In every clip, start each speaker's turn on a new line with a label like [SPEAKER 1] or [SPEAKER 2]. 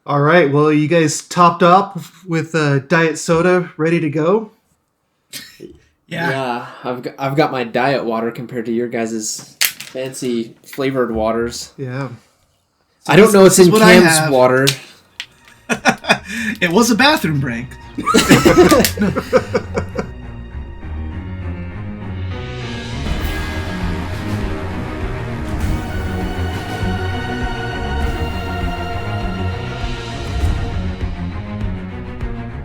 [SPEAKER 1] All right. Well, you guys topped up with diet soda ready to go?
[SPEAKER 2] Yeah, I've got my diet water compared to your guys' fancy flavored waters.
[SPEAKER 1] Yeah.
[SPEAKER 2] So I don't know what's in Cam's water.
[SPEAKER 3] It was a bathroom break.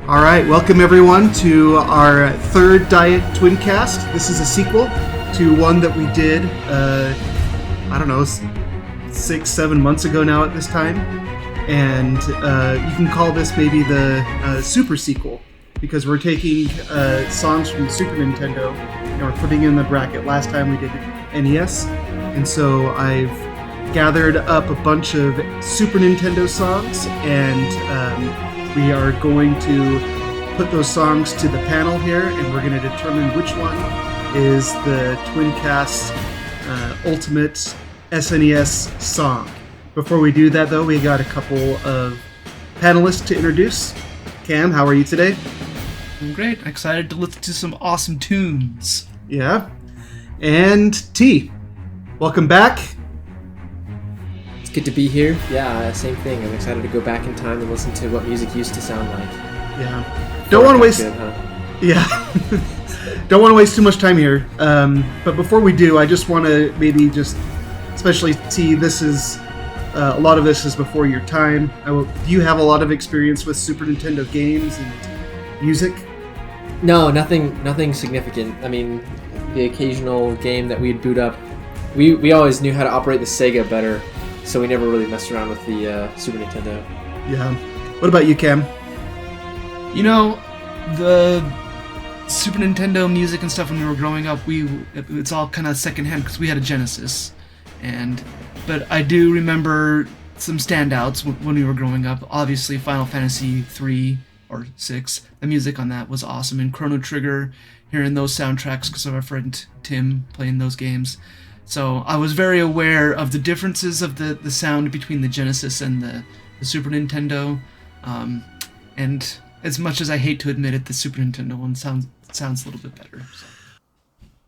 [SPEAKER 1] All right. Welcome, everyone, to our third Diet Twincast. This is a sequel to one that we did, 6-7 months ago now at this time. And you can call this maybe the super sequel, because we're taking songs from the Super Nintendo and we're putting in the bracket. Last time we did NES, and so I've gathered up a bunch of Super Nintendo songs, and we are going to put those songs to the panel here, and we're going to determine which one is the TwinCast Ultimate SNES song. Before we do that, though, we got a couple of panelists to introduce. Cam, how are you today?
[SPEAKER 3] I'm great. Excited to listen to some awesome tunes.
[SPEAKER 1] Yeah. And T, welcome back.
[SPEAKER 2] It's good to be here. Yeah, same thing. I'm excited to go back in time and listen to what music used to sound like.
[SPEAKER 1] Yeah. Don't want to waste...
[SPEAKER 2] Good, huh?
[SPEAKER 1] Yeah. Don't want to waste too much time here. But before we do, I just want to maybe just... Especially T, this is... a lot of this is before your time. Do you have a lot of experience with Super Nintendo games and music?
[SPEAKER 2] No, nothing significant. I mean, the occasional game that we'd boot up, we always knew how to operate the Sega better, so we never really messed around with the Super Nintendo.
[SPEAKER 1] Yeah. What about you, Cam?
[SPEAKER 3] You know, the Super Nintendo music and stuff when we were growing up, it's all kind of secondhand because we had a Genesis, but I do remember some standouts when we were growing up. Obviously, Final Fantasy 3 or 6, the music on that was awesome. And Chrono Trigger, hearing those soundtracks because of our friend Tim playing those games. So I was very aware of the differences of the sound between the Genesis and the Super Nintendo. And as much as I hate to admit it, the Super Nintendo one sounds a little bit better. So.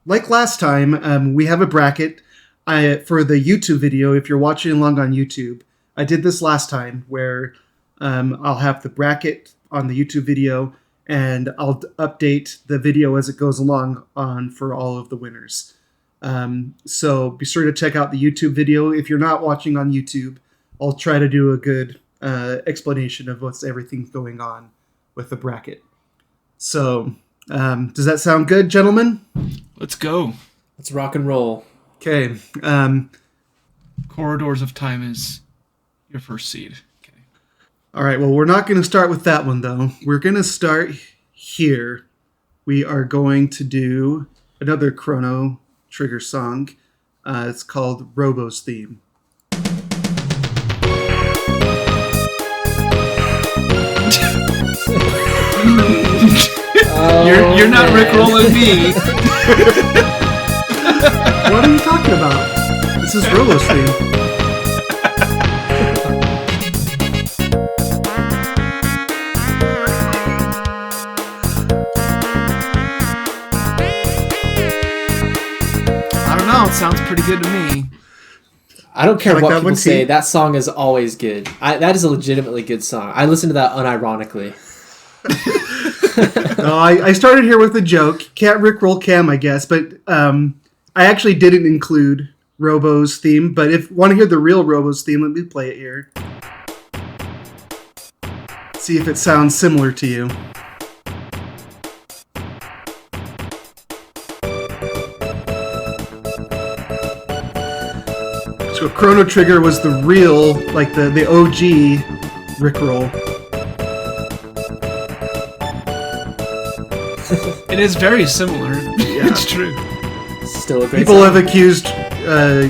[SPEAKER 1] Like last time, we have a bracket. For the YouTube video, if you're watching along on YouTube, I did this last time where I'll have the bracket on the YouTube video and I'll update the video as it goes along for all of the winners. So be sure to check out the YouTube video. If you're not watching on YouTube, I'll try to do a good explanation of what's everything going on with the bracket. So does that sound good, gentlemen?
[SPEAKER 3] Let's go.
[SPEAKER 2] Let's rock and roll.
[SPEAKER 1] Okay.
[SPEAKER 3] Corridors of Time is your first seed. Okay.
[SPEAKER 1] All right. Well, we're not going to start with that one, though. We're going to start here. We are going to do another Chrono Trigger song. It's called Robo's Theme.
[SPEAKER 3] You're not Rickrolling me.
[SPEAKER 1] What are you talking about? This is Robo's theme.
[SPEAKER 3] I don't know. It sounds pretty good to me.
[SPEAKER 2] I don't care
[SPEAKER 1] Like
[SPEAKER 2] what
[SPEAKER 1] that
[SPEAKER 2] people
[SPEAKER 1] one,
[SPEAKER 2] say.
[SPEAKER 1] T?
[SPEAKER 2] That song is always good. That is a legitimately good song. I listen to that unironically.
[SPEAKER 1] No, I started here with a joke. Can't Rickroll Cam, I guess, but I actually didn't include Robo's theme. But if you want to hear the real Robo's theme, let me play it here. See if it sounds similar to you. So Chrono Trigger was the real, like the OG Rickroll.
[SPEAKER 3] It is very similar.
[SPEAKER 1] Yeah.
[SPEAKER 3] It's true.
[SPEAKER 2] Still a great
[SPEAKER 1] People
[SPEAKER 2] song.
[SPEAKER 1] have accused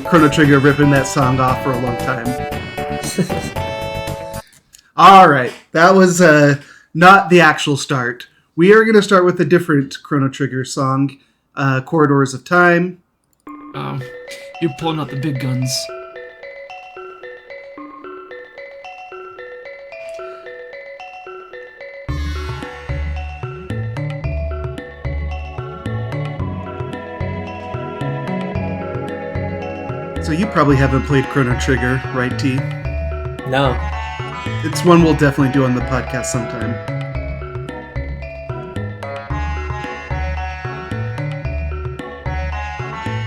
[SPEAKER 1] Chrono Trigger of ripping that song off for a long time. All right, that was not the actual start. We are going to start with a different Chrono Trigger song, Corridors of Time.
[SPEAKER 3] You're pulling out the big guns.
[SPEAKER 1] So you probably haven't played Chrono Trigger, right, T?
[SPEAKER 2] No.
[SPEAKER 1] It's one we'll definitely do on the podcast sometime.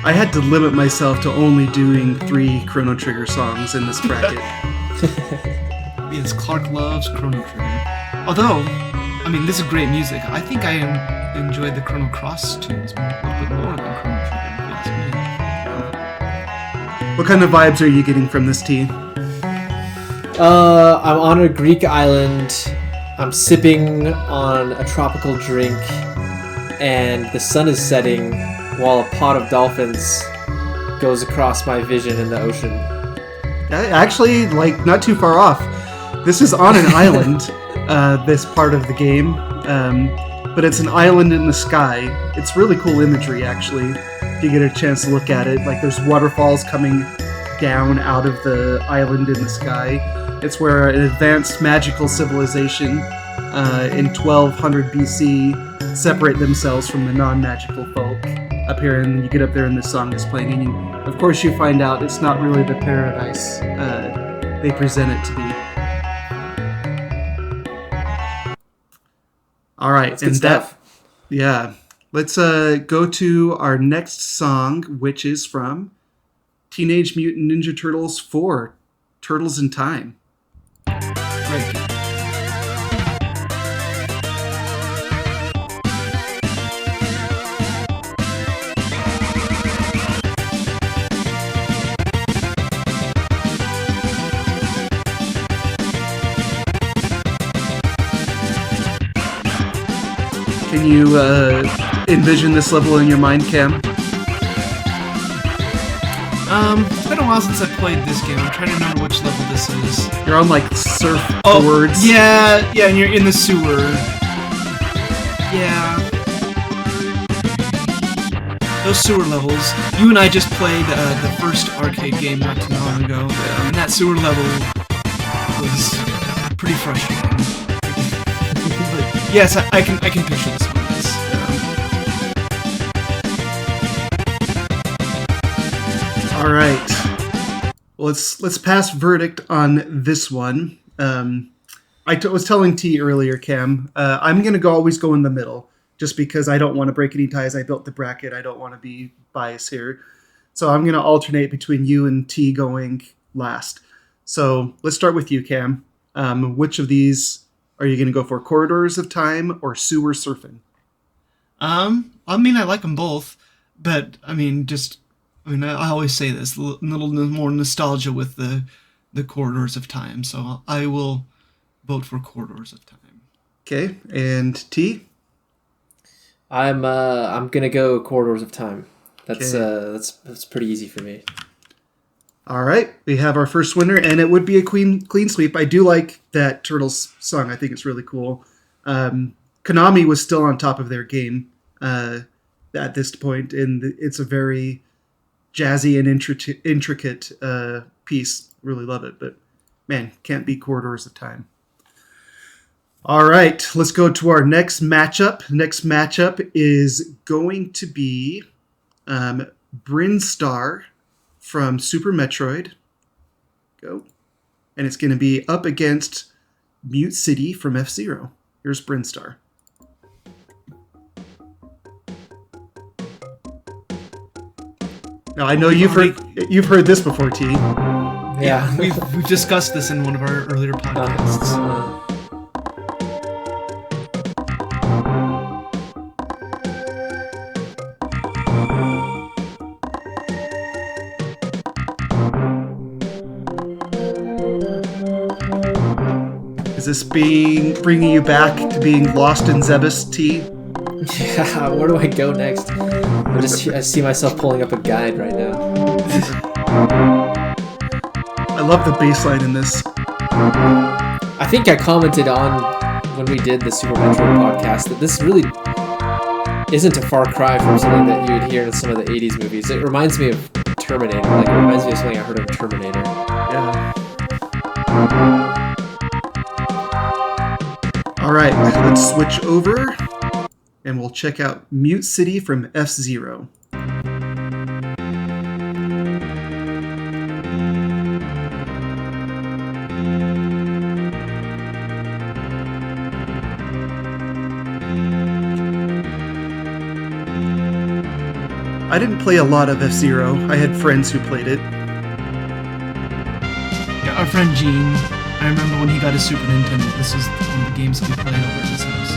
[SPEAKER 1] I had to limit myself to only doing 3 Chrono Trigger songs in this bracket.
[SPEAKER 3] Yes, Clark loves Chrono Trigger. Although, I mean, this is great music. I think I enjoyed the Chrono Cross tunes a little bit more than Chrono Trigger, if you ask me.
[SPEAKER 1] What kind of vibes are you getting from this, T?
[SPEAKER 2] I'm on a Greek island. I'm sipping on a tropical drink, and the sun is setting while a pod of dolphins goes across my vision in the ocean.
[SPEAKER 1] Actually, like, not too far off. This is on an island, this part of the game, but it's an island in the sky. It's really cool imagery, actually, if you get a chance to look at it. Like, there's waterfalls coming down out of the island in the sky. It's where an advanced magical civilization in 1200 BC separate themselves from the non-magical folk up here, and you get up there and this song is playing, and of course you find out it's not really the paradise they present it to be. All right,
[SPEAKER 2] that's good stuff.
[SPEAKER 1] Yeah. Let's go to our next song, which is from Teenage Mutant Ninja Turtles 4, Turtles in Time.
[SPEAKER 3] Great.
[SPEAKER 1] Can you envision this level in your mind, Cam?
[SPEAKER 3] It's been a while since I played this game. I'm trying to remember which level this is.
[SPEAKER 1] You're on, like, surfboards.
[SPEAKER 3] Yeah, and you're in the sewer. Yeah. Those sewer levels. You and I just played the first arcade game not too long ago, and that sewer level was pretty frustrating. But yes, I can picture this one. Yes.
[SPEAKER 1] All right. Well, let's pass verdict on this one. I was telling T earlier, Cam, I'm going to always go in the middle, just because I don't want to break any ties. I built the bracket. I don't want to be biased here. So I'm going to alternate between you and T going last. So let's start with you, Cam. Which of these are you going to go for, Corridors of Time or Sewer Surfing?
[SPEAKER 3] I mean, I like them both, but I always say this, a little more nostalgia with the Corridors of Time, so I will vote for Corridors of Time.
[SPEAKER 1] Okay, and T?
[SPEAKER 2] I'm gonna go Corridors of Time. That's pretty easy for me.
[SPEAKER 1] All right, we have our first winner, and it would be a clean sweep. I do like that Turtles song. I think it's really cool. Konami was still on top of their game at this point, and it's a very jazzy and intricate piece. Really love it, but man, can't beat Corridors of Time. All right, let's go to our next matchup. Next matchup is going to be Brinstar from Super Metroid. Go. And it's going to be up against Mute City from F-Zero. Here's Brinstar. Now, I know you've heard this before, T.
[SPEAKER 2] Yeah.
[SPEAKER 3] We've discussed this in one of our earlier podcasts.
[SPEAKER 1] Is this bringing you back to being lost in Zebus, T?
[SPEAKER 2] Yeah, where do I go next? I see myself pulling up a guide right now.
[SPEAKER 1] I love the bass line in this.
[SPEAKER 2] I think I commented on when we did the Super Metroid podcast that this really isn't a far cry from something that you would hear in some of the 80s movies. It reminds me of Terminator. Like, it reminds me of something I heard of Terminator.
[SPEAKER 1] Yeah. All right, let's switch over, and we'll check out Mute City from F-Zero. I didn't play a lot of F-Zero. I had friends who played it.
[SPEAKER 3] Yeah, our friend Gene, I remember when he got his Super Nintendo, this was one of the games that we played over at his house.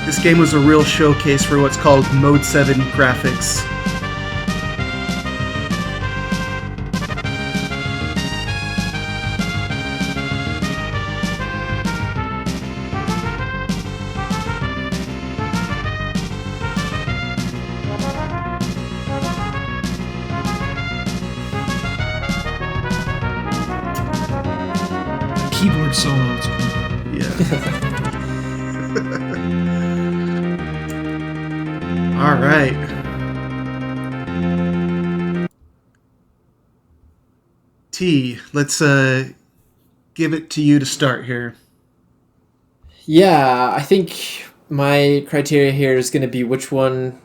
[SPEAKER 1] This game was a real showcase for what's called Mode 7 graphics.
[SPEAKER 3] Keyboard solo, it's cool.
[SPEAKER 1] Yeah. All right. T, let's give it to you to start here.
[SPEAKER 2] Yeah, I think my criteria here is going to be which one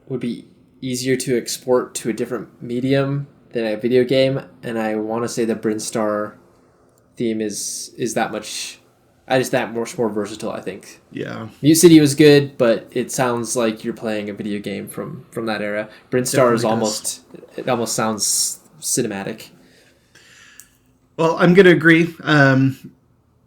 [SPEAKER 2] would be easier to export to a different medium than a video game, and I want to say the Brinstar theme is that much. Just that much more versatile, I think.
[SPEAKER 1] Yeah.
[SPEAKER 2] Mute City was good, but it sounds like you're playing a video game from that era. Brinstar is almost sounds cinematic.
[SPEAKER 1] Well, I'm going to agree.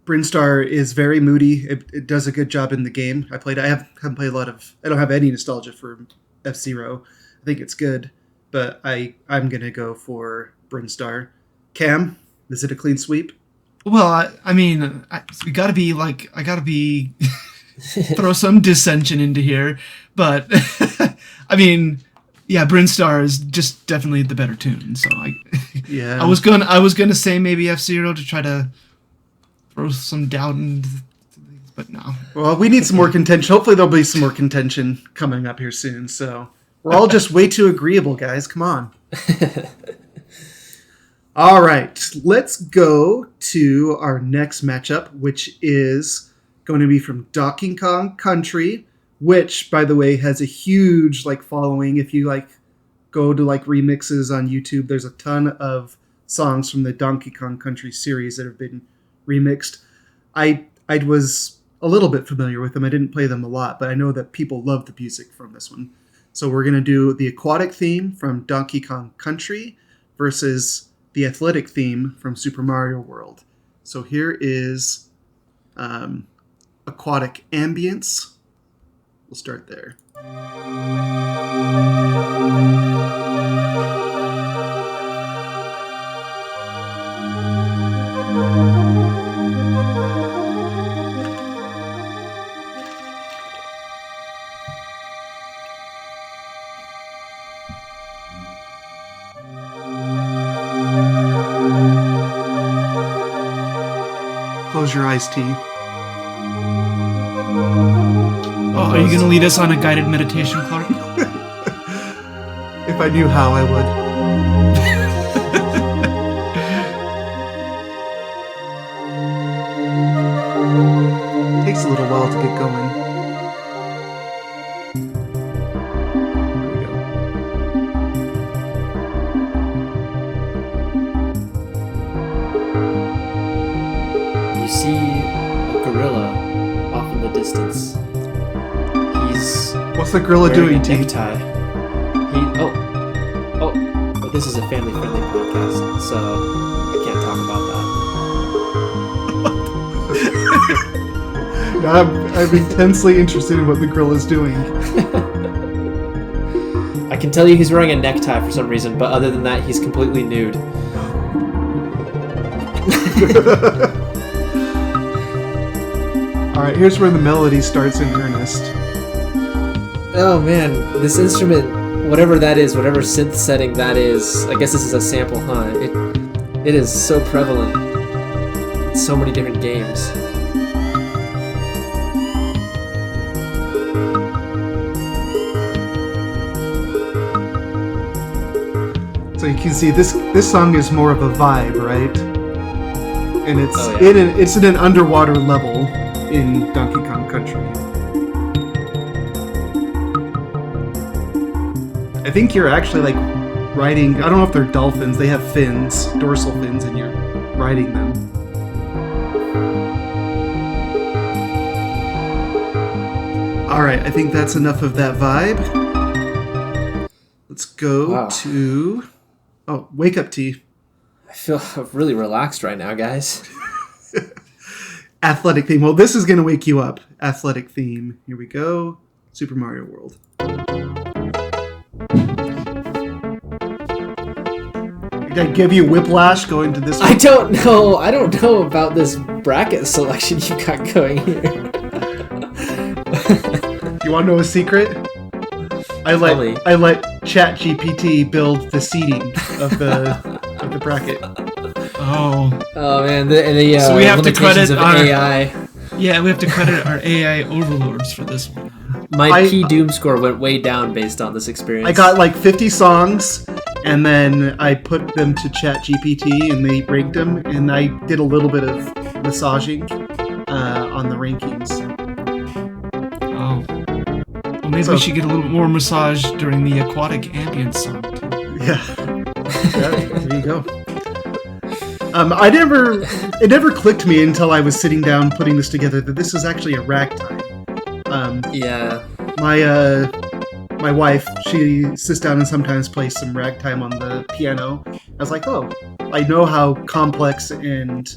[SPEAKER 1] Brinstar is very moody. It does a good job in the game. I haven't played a lot of... I don't have any nostalgia for F-Zero. I think it's good, but I'm going to go for Brinstar. Cam, is it a clean sweep?
[SPEAKER 3] Well, I mean, I gotta be throw some dissension into here, but I mean, yeah, Brinstar is just definitely the better tune. So I was gonna say maybe F-Zero to try to throw some doubt into things, but no.
[SPEAKER 1] Well, we need some more contention. Hopefully, there'll be some more contention coming up here soon. So we're all just way too agreeable, guys. Come on. All right, let's go to our next matchup, which is going to be from Donkey Kong Country, which, by the way, has a huge following. If you go to remixes on YouTube, there's a ton of songs from the Donkey Kong Country series that have been remixed. I was a little bit familiar with them. I didn't play them a lot, but I know that people love the music from this one. So we're going to do the aquatic theme from Donkey Kong Country versus the athletic theme from Super Mario World. So here is aquatic ambience. We'll start there. Close your eyes, T.
[SPEAKER 3] Oh, are you going to lead us on a guided meditation, Clark?
[SPEAKER 1] If I knew how, I would. Takes a little while to get going.
[SPEAKER 2] See a gorilla off in the distance.
[SPEAKER 1] What's the gorilla doing, T?
[SPEAKER 2] Necktie. But this is a family-friendly podcast, so I can't talk about that.
[SPEAKER 1] No, I'm intensely interested in what the gorilla's doing.
[SPEAKER 2] I can tell you he's wearing a necktie for some reason, but other than that, he's completely nude.
[SPEAKER 1] Alright, here's where the melody starts in earnest.
[SPEAKER 2] Oh man, this instrument, whatever that is, whatever synth setting that is, I guess this is a sample, huh? It is so prevalent in so many different games.
[SPEAKER 1] So you can see this song is more of a vibe, right? And it's it's in an underwater level. in Donkey Kong Country. I think you're actually like riding, I don't know if they're dolphins, they have fins, dorsal fins, and you're riding them. Alright, I think that's enough of that vibe. Let's go to... Oh, wake up tea.
[SPEAKER 2] I feel really relaxed right now, guys.
[SPEAKER 1] Athletic theme. Well, this is going to wake you up. Athletic theme. Here we go. Super Mario World. Did I give you whiplash going to this one?
[SPEAKER 2] I don't know about this bracket selection you got going here.
[SPEAKER 1] You want to know a secret? I let ChatGPT build the seating of the bracket.
[SPEAKER 3] Oh
[SPEAKER 2] man,
[SPEAKER 3] so we have to credit our
[SPEAKER 2] AI.
[SPEAKER 3] Yeah, we have to credit our AI overlords for this one.
[SPEAKER 2] My P Doom score went way down based on this experience.
[SPEAKER 1] I got like 50 songs, and then I put them to ChatGPT, and they ranked them, and I did a little bit of massaging on the rankings.
[SPEAKER 3] Oh. Well, maybe we should get a little more massage during the aquatic ambience song, too.
[SPEAKER 1] Yeah, there you go. It never clicked me until I was sitting down putting this together that this is actually a ragtime.
[SPEAKER 2] Yeah.
[SPEAKER 1] My wife, she sits down and sometimes plays some ragtime on the piano. I was like, oh, I know how complex and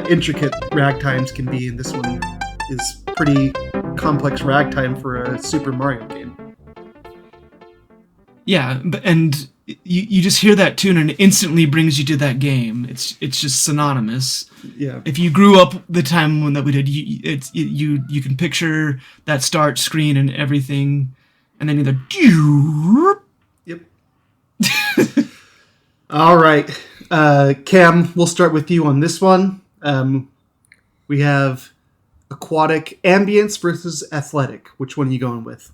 [SPEAKER 1] intricate ragtimes can be, and this one is pretty complex ragtime for a Super Mario game.
[SPEAKER 3] Yeah, and you just hear that tune and it instantly brings you to that game. It's just synonymous.
[SPEAKER 1] Yeah. If
[SPEAKER 3] you grew up the time when that we did, you can picture that start screen and everything, and then either.
[SPEAKER 1] Yep. All right, Cam, we'll start with you on this one. We have aquatic ambience versus athletic. Which one are you going with?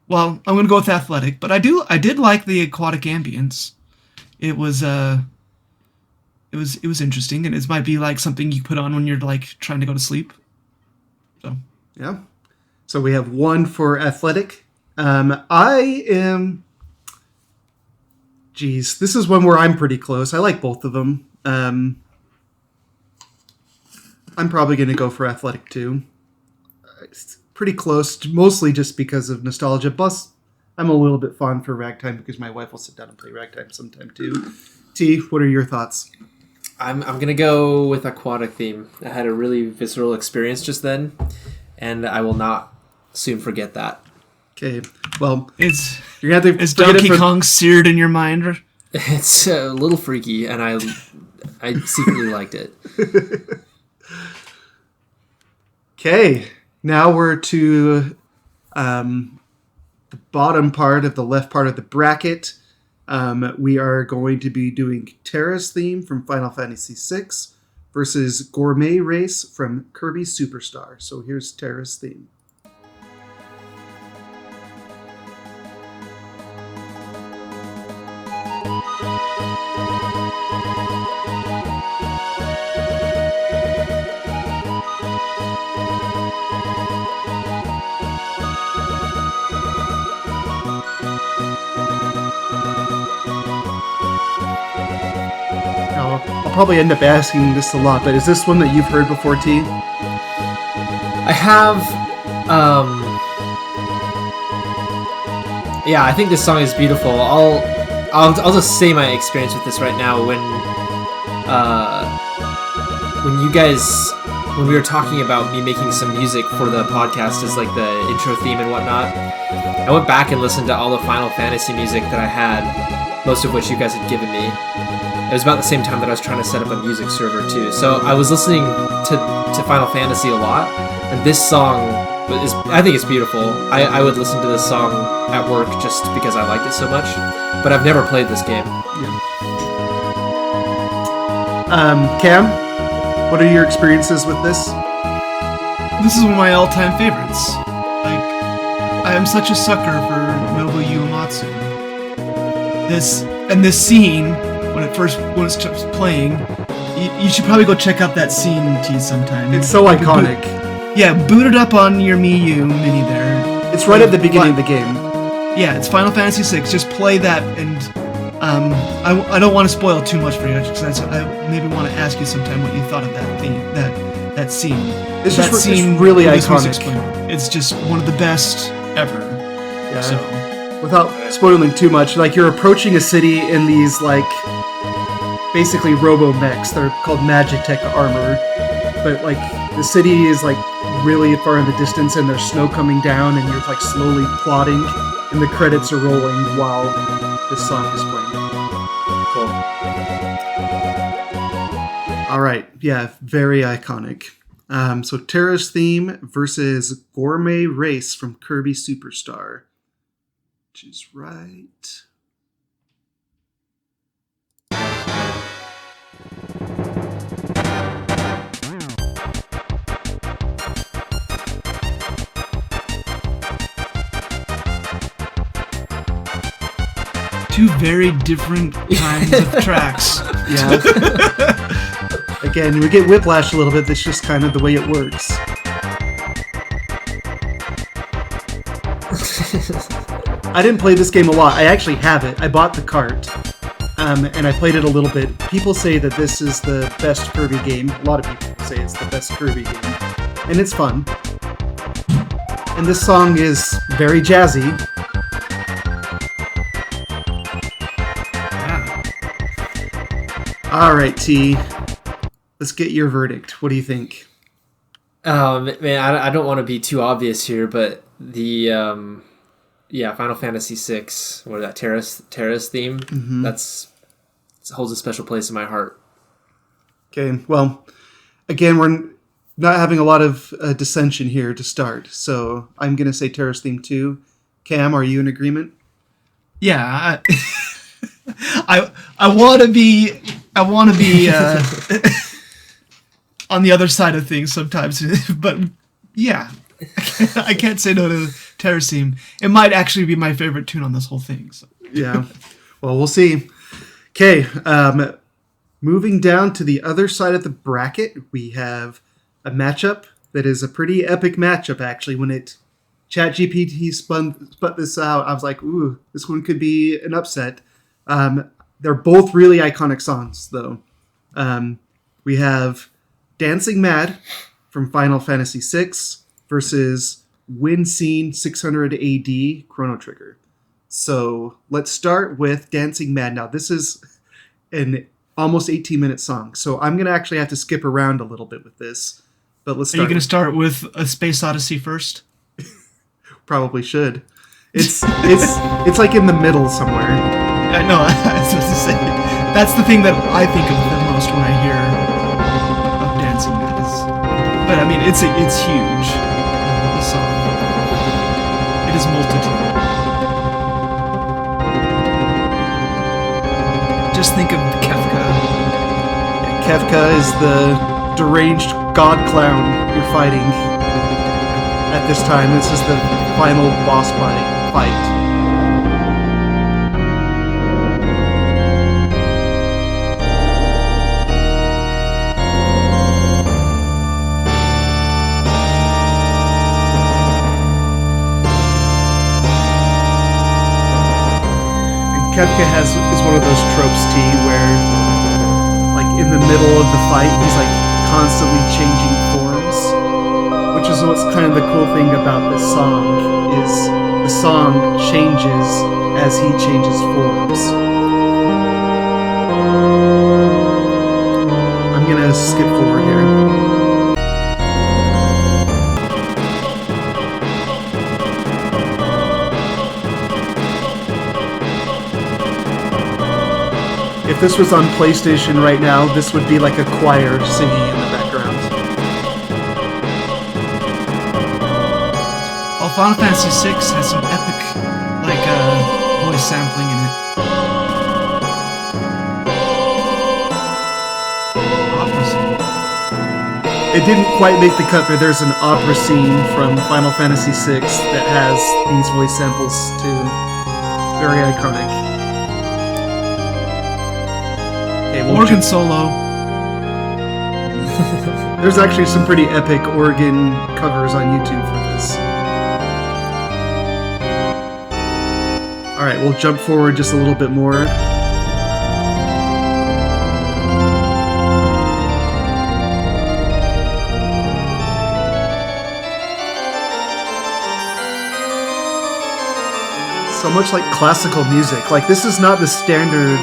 [SPEAKER 3] Well, I'm gonna go with athletic, but I did like the aquatic ambience. It was interesting, and it might be like something you put on when you're like trying to go to sleep. So
[SPEAKER 1] yeah. So we have one for athletic. I am. Geez, this is one where I'm pretty close. I like both of them. I'm probably gonna go for athletic too. It's pretty close, mostly just because of nostalgia. Plus, I'm a little bit fond for ragtime because my wife will sit down and play ragtime sometime too. T, what are your thoughts?
[SPEAKER 2] I'm gonna go with aquatic theme. I had a really visceral experience just then, and I will not soon forget that.
[SPEAKER 1] Okay, well,
[SPEAKER 3] you're gonna have to. Is Donkey Kong seared in your mind?
[SPEAKER 2] It's a little freaky, and I secretly liked it.
[SPEAKER 1] Okay. Now we're to the bottom part of the left part of the bracket. We are going to be doing Terra's theme from Final Fantasy VI versus Gourmet Race from Kirby Superstar. So here's Terra's theme. I'll probably end up asking this a lot, but is this one that you've heard before, T?
[SPEAKER 2] I have. Yeah, I think this song is beautiful. I'll just say my experience with this right now. When we were talking about me making some music for the podcast as like the intro theme and whatnot, I went back and listened to all the Final Fantasy music that I had, most of which you guys had given me. It was about the same time that I was trying to set up a music server too. So I was listening to Final Fantasy a lot, and this song I think it's beautiful. I would listen to this song at work just because I liked it so much, but I've never played this game.
[SPEAKER 1] Yeah. Cam, what are your experiences with this?
[SPEAKER 3] This is one of my all-time favorites. Like, I am such a sucker for Nobuo Uematsu. This scene, when it starts playing, You should probably go check out that scene, T, sometime.
[SPEAKER 1] It's so iconic.
[SPEAKER 3] Boot it up on your Mii U Mini there.
[SPEAKER 1] It's right at the beginning of the game.
[SPEAKER 3] Yeah, it's Final Fantasy VI. Just play that, and I don't want to spoil too much for you, because I maybe want to ask you sometime what you thought of that theme, that scene.
[SPEAKER 1] It's really iconic.
[SPEAKER 3] It's just one of the best ever.
[SPEAKER 1] Yeah.
[SPEAKER 3] So,
[SPEAKER 1] without spoiling too much, like you're approaching a city in these like basically robo-mechs. They're called Magitech armor, but like the city is like really far in the distance, and there's snow coming down, and you're like slowly plodding, and the credits are rolling while the song is playing.
[SPEAKER 2] Cool.
[SPEAKER 1] All right, yeah, very iconic. So Terra's theme versus Gourmet Race from Kirby Superstar, which is right.
[SPEAKER 3] two very different kinds of tracks.
[SPEAKER 1] Yeah. Again, we get whiplash a little bit. That's just kind of the way it works. I didn't play this game a lot. I actually have it. I bought the cart, and I played it a little bit. People say that this is the best Kirby game. A lot of people say it's the best Kirby game, and it's fun. And this song is very jazzy. All right, T. Let's get your verdict. What do you think?
[SPEAKER 2] Man, I don't want to be too obvious here, but the Final Fantasy VI, what is that, Terra's theme?
[SPEAKER 1] Mm-hmm.
[SPEAKER 2] It holds a special place in my heart.
[SPEAKER 1] Okay, well, again, we're not having a lot of dissension here to start, so I'm going to say Terra's theme too. Cam, are you in agreement?
[SPEAKER 3] Yeah, I want to be on the other side of things sometimes, but yeah, I can't say no to Terra's theme. It might actually be my favorite tune on this whole thing. So.
[SPEAKER 1] Yeah, well, we'll see. Okay, moving down to the other side of the bracket, we have a matchup that is a pretty epic matchup, actually. When ChatGPT spun this out, I was like, ooh, this one could be an upset. They're both really iconic songs, though. We have Dancing Mad from Final Fantasy VI versus Wind Scene 600 AD Chrono Trigger. So let's start with Dancing Mad. Now, this is an almost 18-minute song, so I'm going to actually have to skip around a little bit with this. But let's start.
[SPEAKER 3] Are you going to start with A Space Odyssey first?
[SPEAKER 1] Probably should. It's like in the middle somewhere.
[SPEAKER 3] No, I was supposed to say. That's the thing that I think of the most when I hear of Dancing Mad. But I mean, it's huge. The song. It is multitude. Just think of Kefka.
[SPEAKER 1] Kefka is the deranged god clown you're fighting at this time. This is the final boss fight. Kefka is one of those tropes, T, where, like, in the middle of the fight, he's, like, constantly changing forms, which is what's kind of the cool thing about this song, is the song changes as he changes forms. I'm gonna skip forward here. If this was on PlayStation right now, this would be like a choir singing in the background.
[SPEAKER 3] Well, Final Fantasy VI has some epic, voice sampling in it. Opera scene.
[SPEAKER 1] It didn't quite make the cut, but there's an opera scene from Final Fantasy VI that has these voice samples too. Very iconic.
[SPEAKER 3] Organ solo.
[SPEAKER 1] There's actually some pretty epic organ covers on YouTube for this. Alright, we'll jump forward just a little bit more. So much like classical music. Like, this is not the standard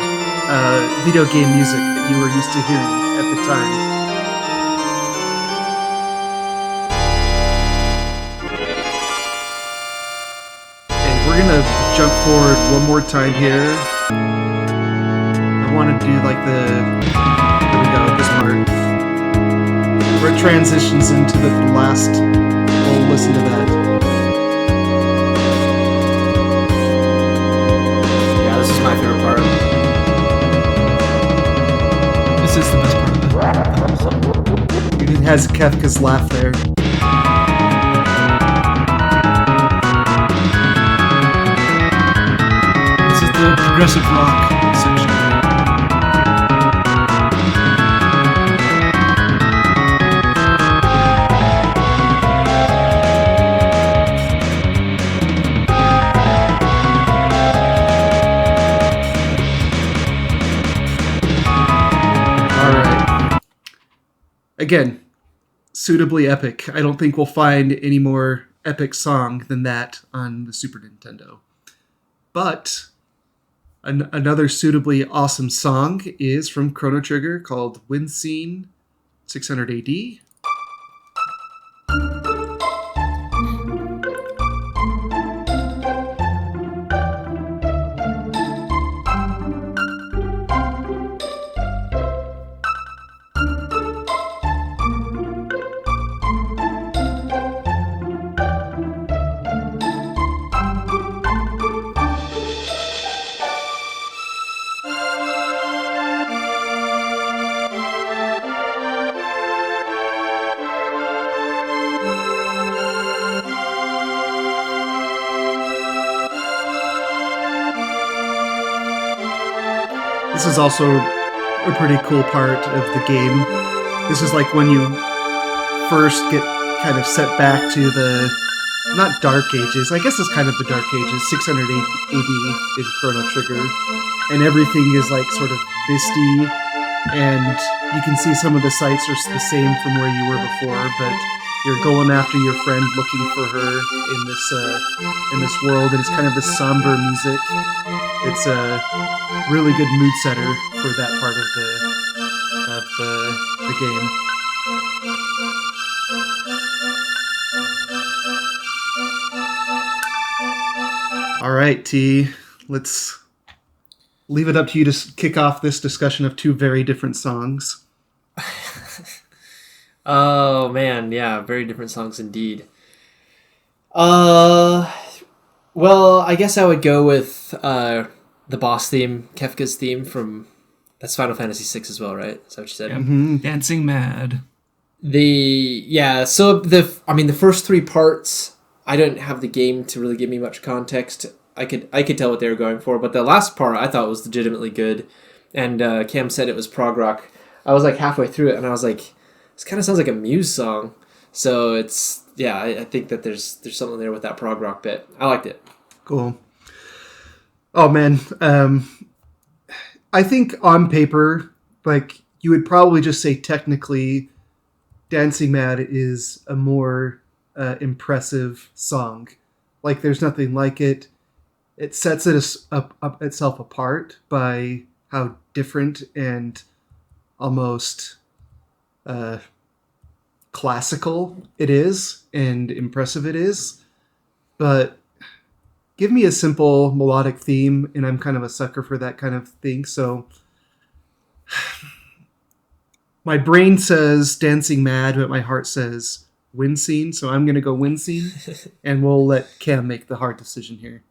[SPEAKER 1] video game music that you were used to hearing at the time. Okay, we're gonna jump forward one more time here. I want to do like there we go, this part. Where it transitions into the last. We'll listen to that.
[SPEAKER 2] This is my favorite part.
[SPEAKER 3] This is the best part of it.
[SPEAKER 1] It has Kefka's laugh there.
[SPEAKER 3] This is the progressive rock section.
[SPEAKER 1] Again, suitably epic. I don't think we'll find any more epic song than that on the Super Nintendo. But another suitably awesome song is from Chrono Trigger called Wind Scene 600 AD. This is also a pretty cool part of the game. This is like when you first get kind of set back to the, not Dark Ages, I guess it's kind of the Dark Ages, 600 AD in Chrono Trigger, and everything is like sort of misty, and you can see some of the sights are the same from where you were before, but you're going after your friend, looking for her in this world, and it's kind of this somber music. It's a really good mood setter for that part of the game. All right, T. Let's leave it up to you to kick off this discussion of two very different songs.
[SPEAKER 2] Oh man, yeah, very different songs indeed. Well, I guess I would go with the boss theme, Kefka's theme from, that's Final Fantasy VI as well, right? Is that what you said?
[SPEAKER 3] Yeah. Mm-hmm. Dancing Mad.
[SPEAKER 2] So the first three parts, I didn't have the game to really give me much context. I could tell what they were going for, but the last part I thought was legitimately good. And Cam said it was prog rock. I was like halfway through it, and I was like, this kind of sounds like a Muse song. So it's, yeah, I think that there's something there with that prog rock bit. I liked it.
[SPEAKER 1] Cool. Oh man, I think on paper, like, you would probably just say technically, Dancing Mad is a more impressive song. Like, there's nothing like it. It sets itself apart by how different and almost classical it is and impressive it is. But give me a simple melodic theme, and I'm kind of a sucker for that kind of thing. So my brain says Dancing Mad, but my heart says Wind Scene. So I'm going to go Wind Scene, and we'll let Cam make the hard decision here.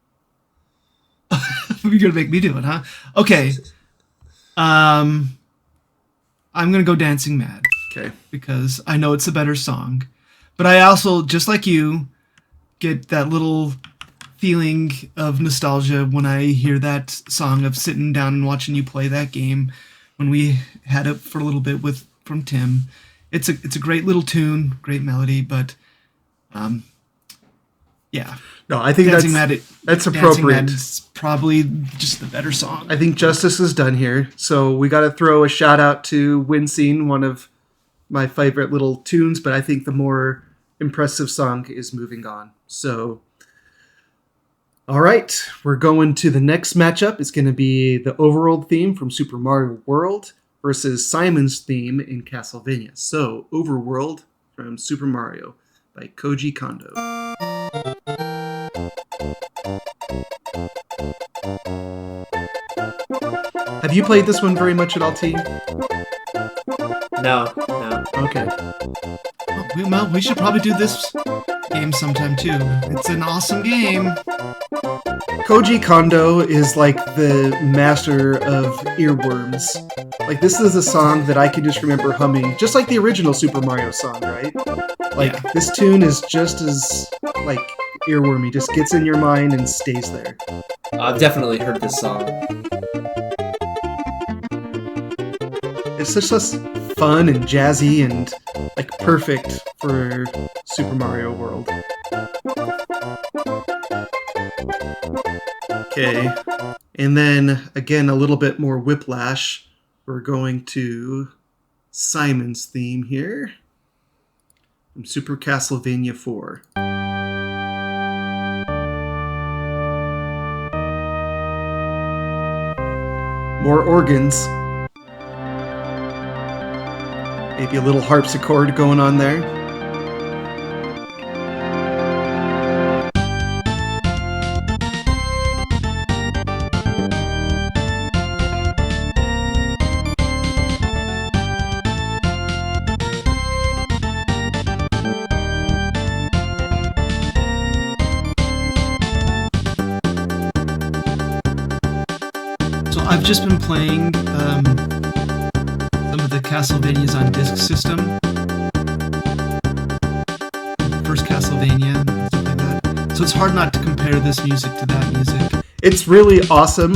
[SPEAKER 3] You're going to make me do it, huh? Okay. I'm going to go Dancing Mad.
[SPEAKER 1] Okay.
[SPEAKER 3] Because I know it's a better song. But I also, just like you, get that little feeling of nostalgia when I hear that song of sitting down and watching you play that game when we had it for a little bit from Tim. it's a great little tune, great melody, but yeah.
[SPEAKER 1] No, I think that's appropriate.
[SPEAKER 3] It's probably just the better song.
[SPEAKER 1] I think justice is done here. So we got to throw a shout out to Wincing, one of my favorite little tunes, but I think the more impressive song is Moving On. So, all right, we're going to the next matchup. It's going to be the Overworld theme from Super Mario World versus Simon's theme in Castlevania. So, Overworld from Super Mario by Koji Kondo. Have you played this one very much at all, T?
[SPEAKER 2] No.
[SPEAKER 1] Okay.
[SPEAKER 3] Well, we should probably do this game sometime too. It's an awesome game.
[SPEAKER 1] Koji Kondo is like the master of earworms. Like, this is a song that I can just remember humming, just like the original Super Mario song, right? Like, This tune is just as, like, earwormy. Just gets in your mind and stays there.
[SPEAKER 2] I've definitely heard this song.
[SPEAKER 1] It's just fun and jazzy and, like, perfect for Super Mario World. Okay, and then, again, a little bit more whiplash. We're going to Simon's theme here from Super Castlevania 4. More organs. Maybe a little harpsichord going on there.
[SPEAKER 3] I've just been playing some of the Castlevanias on Disk System. First Castlevania, and stuff like that. So it's hard not to compare this music to that music.
[SPEAKER 1] It's really awesome,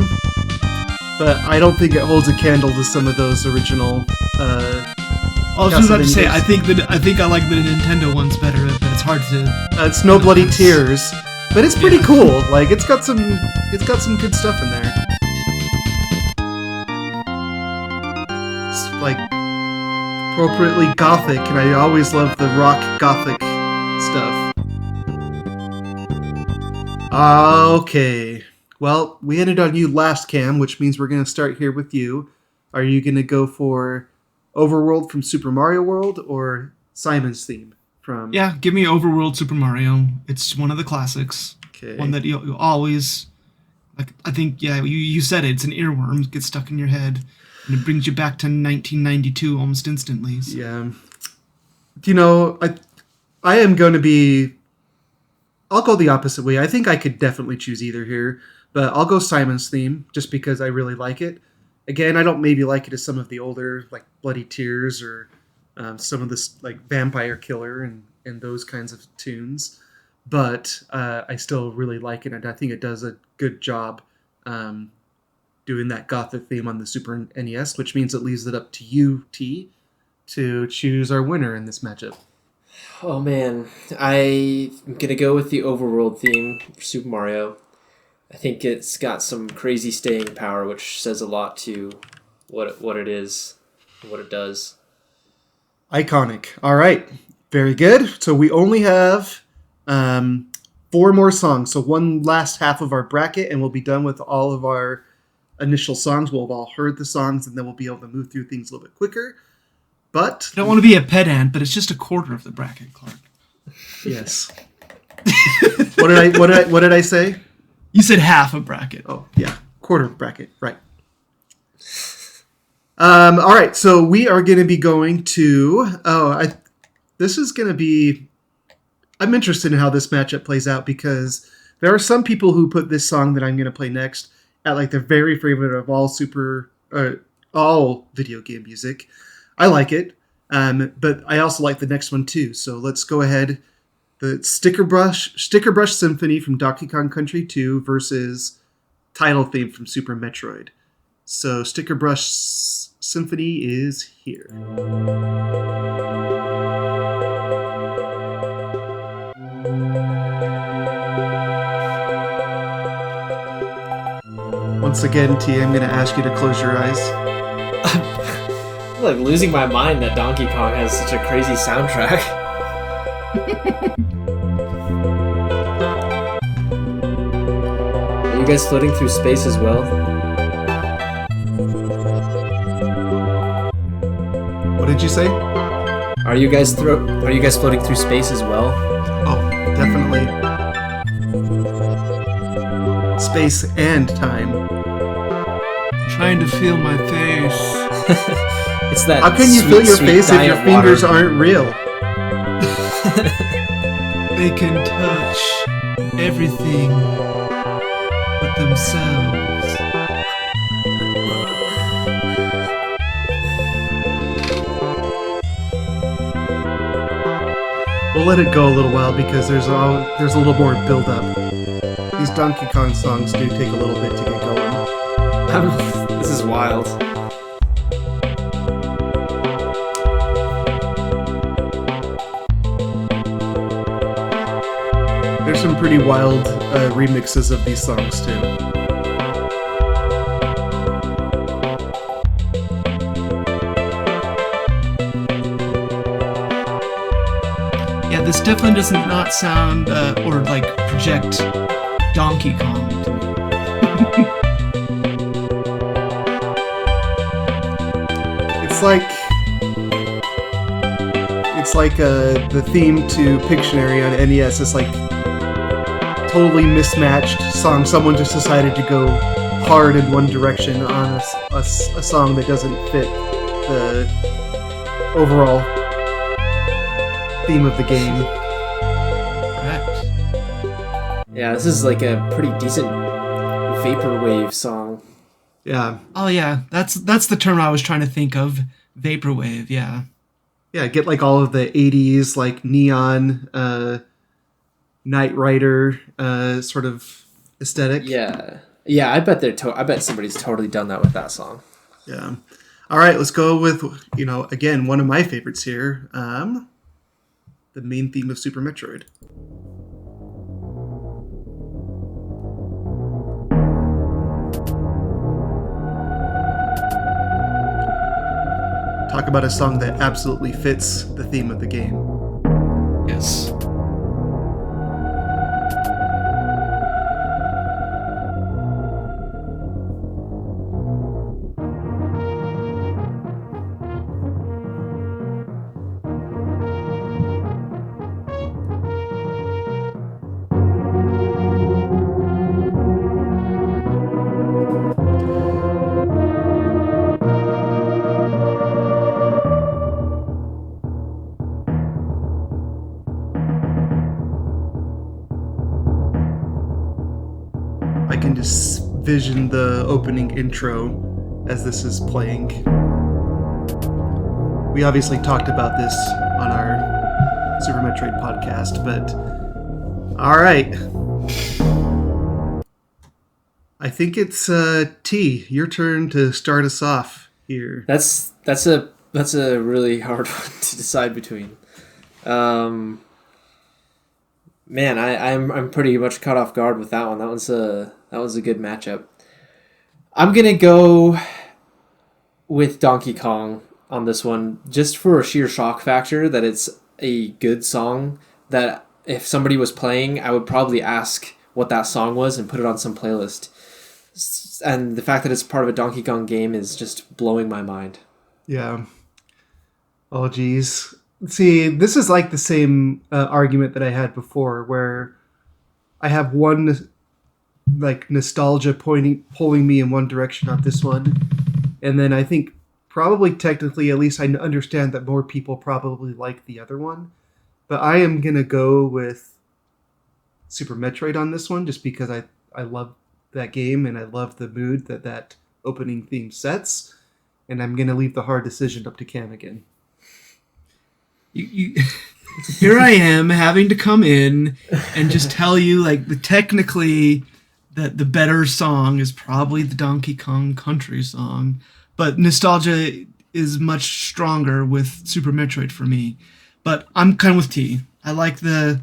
[SPEAKER 1] but I don't think it holds a candle to some of those original.
[SPEAKER 3] I was just about to say, I think I like the Nintendo ones better, but it's hard to.
[SPEAKER 1] It's no bloody tears, but it's pretty cool. Like, it's got some good stuff in there. Like, appropriately gothic, and I always love the rock gothic stuff. Okay, well, we ended on you last, Cam, which means we're going to start here with you. Are you going to go for Overworld from Super Mario World or Simon's theme from...
[SPEAKER 3] Yeah, give me Overworld Super Mario. It's one of the classics.
[SPEAKER 1] Okay.
[SPEAKER 3] One that you always... Like, I think, you said it. It's an earworm. It gets stuck in your head. And it brings you back to 1992 almost instantly. So.
[SPEAKER 1] Yeah. You know, I am going to be... I'll go the opposite way. I think I could definitely choose either here. But I'll go Simon's theme, just because I really like it. Again, I don't maybe like it as some of the older, like Bloody Tears or some of this, like Vampire Killer and those kinds of tunes. But I still really like it, and I think it does a good job doing that gothic theme on the Super NES, which means it leaves it up to you, T, to choose our winner in this matchup.
[SPEAKER 2] Oh man, I'm gonna go with the Overworld theme for Super Mario. I think it's got some crazy staying power, which says a lot to what it is, what it does.
[SPEAKER 1] Iconic. All right, very good. So we only have 4 more songs. So one last half of our bracket, and we'll be done with all of our initial songs. We'll have all heard the songs, and then we'll be able to move through things a little bit quicker. But
[SPEAKER 3] I don't want to be a pedant, but it's just a quarter of the bracket, Clark.
[SPEAKER 1] Yes. What did I say?
[SPEAKER 3] You said half a bracket.
[SPEAKER 1] Oh, yeah. Quarter bracket. Right. All right. So we are going to be going to... this is going to be... I'm interested in how this matchup plays out, because there are some people who put this song that I'm going to play next at like their very favorite of all video game music. I like it, but I also like the next one too. So let's go ahead. The Sticker Brush Symphony from Donkey Kong Country 2 versus title theme from Super Metroid. So Sticker Brush Symphony is here. Once again, T, I'm going to ask you to close your eyes.
[SPEAKER 2] I'm like losing my mind that Donkey Kong has such a crazy soundtrack. Are you guys floating through space as well?
[SPEAKER 1] What did you say?
[SPEAKER 2] Are you guys floating through space as well?
[SPEAKER 1] Oh, definitely. Space and time.
[SPEAKER 3] Trying to feel my face.
[SPEAKER 2] It's that.
[SPEAKER 1] How can you feel your face if your fingers aren't real?
[SPEAKER 3] They can touch everything but themselves.
[SPEAKER 1] We'll let it go a little while because there's a little more build up. These Donkey Kong songs do take a little bit to get going.
[SPEAKER 2] This is wild.
[SPEAKER 1] There's some pretty wild remixes of these songs too.
[SPEAKER 3] Yeah, this definitely does not sound or like project Donkey Kong to me.
[SPEAKER 1] It's like the theme to Pictionary on NES. It's like totally mismatched song. Someone just decided to go hard in one direction on a song that doesn't fit the overall theme of the game.
[SPEAKER 3] Correct.
[SPEAKER 2] Yeah, this is like a pretty decent vaporwave song.
[SPEAKER 1] Yeah.
[SPEAKER 3] Oh yeah, that's the term I was trying to think of. Vaporwave, yeah.
[SPEAKER 1] Yeah, get like all of the 80s like neon Knight Rider sort of aesthetic.
[SPEAKER 2] Yeah. Yeah, I bet somebody's totally done that with that song.
[SPEAKER 1] Yeah. All right, let's go with, again, one of my favorites here. The main theme of Super Metroid. Talk about a song that absolutely fits the theme of the game.
[SPEAKER 3] Yes.
[SPEAKER 1] I can just vision the opening intro as this is playing. We obviously talked about this on our Super Metroid podcast, but alright. I think it's T, your turn to start us off here.
[SPEAKER 2] That's a really hard one to decide between. Man, I'm pretty much caught off guard with that one. That was a good matchup. I'm gonna go with Donkey Kong on this one, just for a sheer shock factor that it's a good song. That if somebody was playing, I would probably ask what that song was and put it on some playlist. And the fact that it's part of a Donkey Kong game is just blowing my mind.
[SPEAKER 1] Yeah. Oh, geez. See, this is like the same argument that I had before, where I have one like nostalgia pulling me in one direction on this one, and then I think probably technically, at least I understand that more people probably like the other one, but I am gonna go with Super Metroid on this one, just because I love that game and I love the mood that opening theme sets, and I'm gonna leave the hard decision up to Cam again.
[SPEAKER 3] Here I am having to come in and just tell you, like, technically that the better song is probably the Donkey Kong Country song, but nostalgia is much stronger with Super Metroid for me. But I'm kind of with T. I like I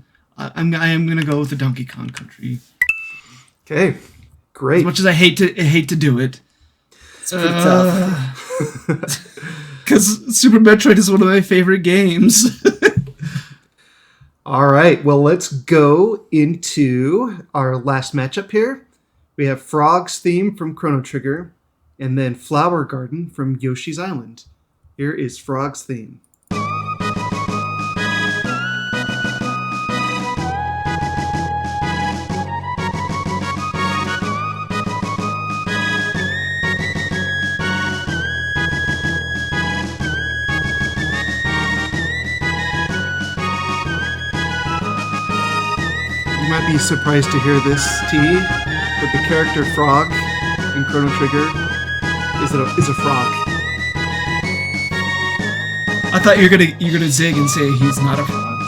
[SPEAKER 3] am gonna go with the Donkey Kong Country.
[SPEAKER 1] Okay. Great.
[SPEAKER 3] As much as I hate to do it.
[SPEAKER 2] It's pretty tough.
[SPEAKER 3] Because Super Metroid is one of my favorite games.
[SPEAKER 1] All right, well, let's go into our last matchup here. We have Frog's Theme from Chrono Trigger, and then Flower Garden from Yoshi's Island. Here is Frog's Theme. You might be surprised to hear this, T, but the character Frog in Chrono Trigger is a frog.
[SPEAKER 3] I thought you were gonna zig and say he's not a frog.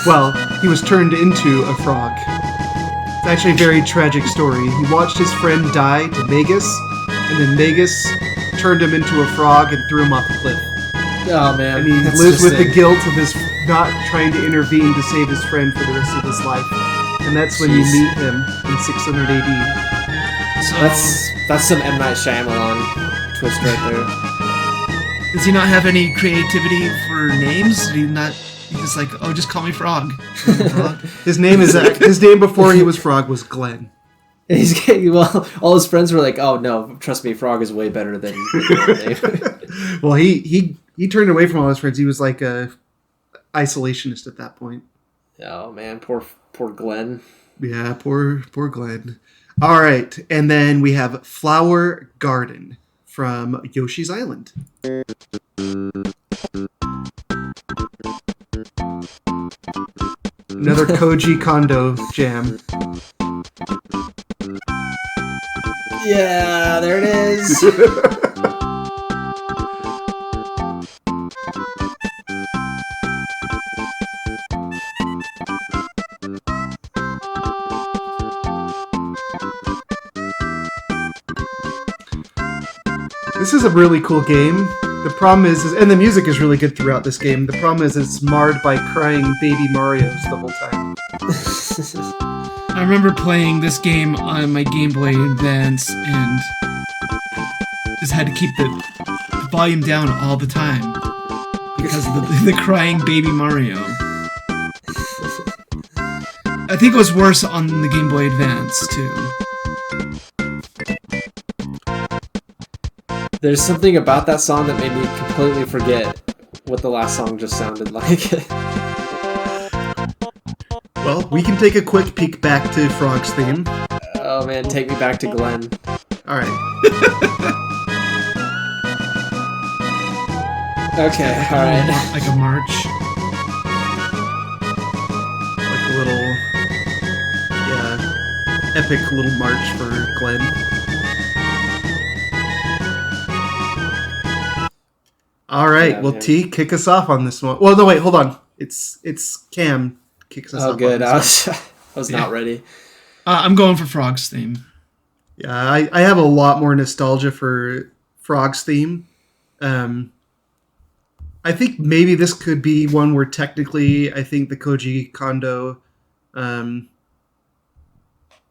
[SPEAKER 1] Well, he was turned into a frog. It's actually a very tragic story. He watched his friend die to Magus, and then Magus turned him into a frog and threw him off a cliff.
[SPEAKER 2] Oh man,
[SPEAKER 1] And he
[SPEAKER 2] that's
[SPEAKER 1] lives with
[SPEAKER 2] just
[SPEAKER 1] the guilt of his not trying to intervene to save his friend for the rest of his life. And that's when you
[SPEAKER 2] Jeez.
[SPEAKER 1] meet him in 600 AD.
[SPEAKER 3] So
[SPEAKER 2] That's some M. Night Shyamalan twist right there.
[SPEAKER 3] does he not have any creativity for names? Did he not? He's just like, oh, just call me Frog. Frog.
[SPEAKER 1] His name before he was Frog was Glenn.
[SPEAKER 2] He's getting, well, all his friends were like, "Oh no, trust me, Frog is way better than your name."
[SPEAKER 1] Well, he turned away from all his friends. He was like a isolationist at that point.
[SPEAKER 2] Oh man, poor Glenn.
[SPEAKER 1] Yeah, poor Glenn. All right, and then we have Flower Garden from Yoshi's Island. Another Koji Kondo jam.
[SPEAKER 2] Yeah, there it is.
[SPEAKER 1] This is a really cool game. The problem is, and the music is really good throughout this game. The problem is it's marred by crying baby Marios the whole time.
[SPEAKER 3] I remember playing this game on my Game Boy Advance and just had to keep the volume down all the time because of the crying baby Mario. I think it was worse on the Game Boy Advance too.
[SPEAKER 2] There's something about that song that made me completely forget what the last song just sounded like.
[SPEAKER 1] Well, we can take a quick peek back to Frog's theme.
[SPEAKER 2] Oh man, take me back to Glenn.
[SPEAKER 1] All right.
[SPEAKER 2] Okay, alright.
[SPEAKER 3] Like a march.
[SPEAKER 1] Like a little, yeah, epic little march for Glenn. All right,
[SPEAKER 2] Yeah,
[SPEAKER 1] well,
[SPEAKER 2] man.
[SPEAKER 1] T, kick us off on this one. Well, no, wait, hold on. It's Cam kicks us off.
[SPEAKER 2] Oh good,
[SPEAKER 1] on this one.
[SPEAKER 2] I was not ready.
[SPEAKER 3] I'm going for Frog's theme.
[SPEAKER 1] Yeah, I have a lot more nostalgia for Frog's theme. I think maybe this could be one where technically I think the Koji Kondo